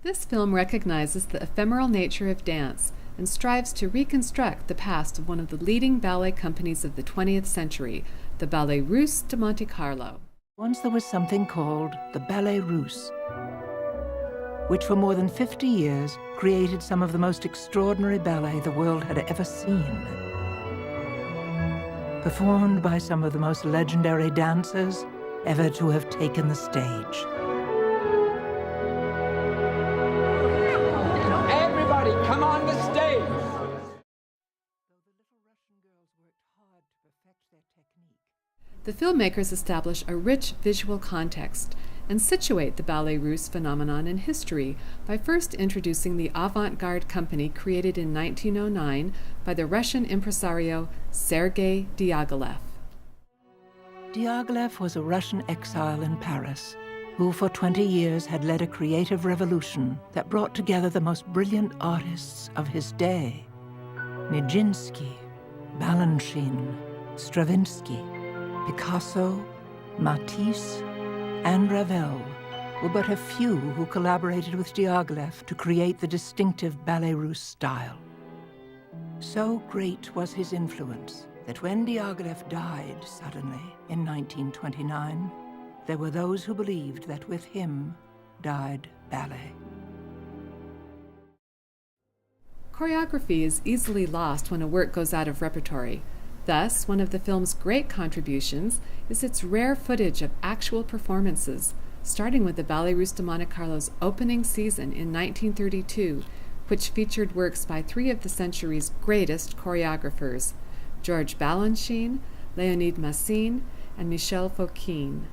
This film recognizes the ephemeral nature of dance and strives to reconstruct the past of one of the leading ballet companies of the 20th century, the Ballet Russe de Monte Carlo. Once there was something called the Ballet Russe, which for more than 50 years created some of the most extraordinary ballet the world had ever seen. Performed by some of the most legendary dancers ever to have taken the stage. Everybody, come on the stage! Though the little Russian girls worked hard to perfect their technique, The filmmakers establish a rich visual context and situate the Ballet Russe phenomenon in history by first introducing the avant-garde company created in 1909 by the Russian impresario Sergei Diaghilev. Diaghilev was a Russian exile in Paris who for 20 years had led a creative revolution that brought together the most brilliant artists of his day. Nijinsky, Balanchine, Stravinsky, Picasso, Matisse, and Ravel were but a few who collaborated with Diaghilev to create the distinctive Ballet Russe style. So great was his influence that when Diaghilev died suddenly in 1929, there were those who believed that with him died ballet. Choreography is easily lost when a work goes out of repertory. Thus, one of the film's great contributions is its rare footage of actual performances, starting with the Ballet Russe de Monte Carlo's opening season in 1932, which featured works by three of the century's greatest choreographers, Georges Balanchine, Léonide Massine, and Michel Fokine.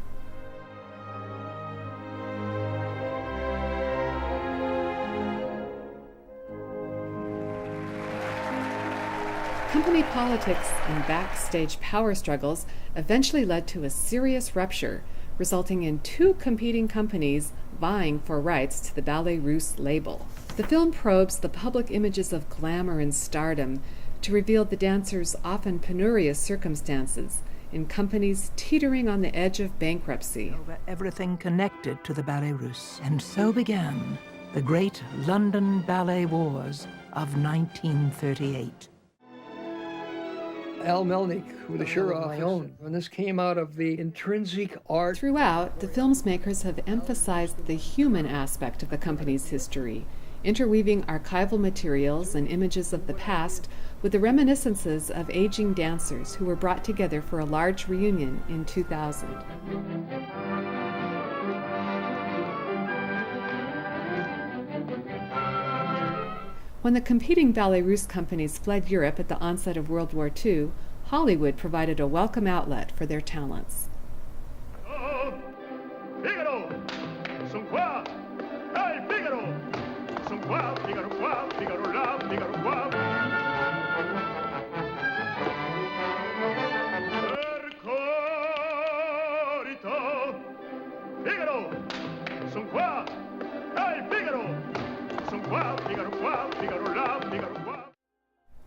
Company politics and backstage power struggles eventually led to a serious rupture, resulting in two competing companies vying for rights to the Ballet Russe label. The film probes the public images of glamour and stardom to reveal the dancers' often penurious circumstances in companies teetering on the edge of bankruptcy. Over everything connected to the Ballet Russe, and so began the great London Ballet Wars of 1938. Al Melnick, who the Schur office, my own. And this came out of the intrinsic art. Throughout, the film's makers have emphasized the human aspect of the company's history, interweaving archival materials and images of the past with the reminiscences of aging dancers who were brought together for a large reunion in 2000. When the competing Ballet Russe companies fled Europe at the onset of World War II, Hollywood provided a welcome outlet for their talents.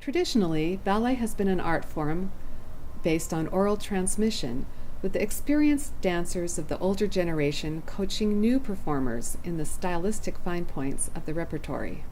Traditionally, ballet has been an art form based on oral transmission, with the experienced dancers of the older generation coaching new performers in the stylistic fine points of the repertory.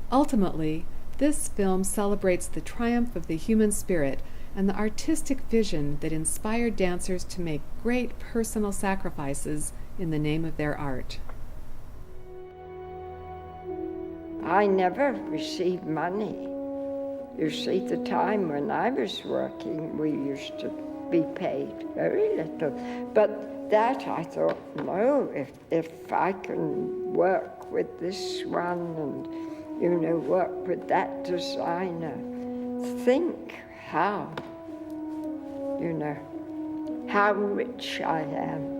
Ultimately, this film celebrates the triumph of the human spirit and the artistic vision that inspired dancers to make great personal sacrifices in the name of their art. I never received money. You see, the time when I was working, we used to be paid very little. But that I thought, no, if I can work with this one and, work with that designer, think how rich I am.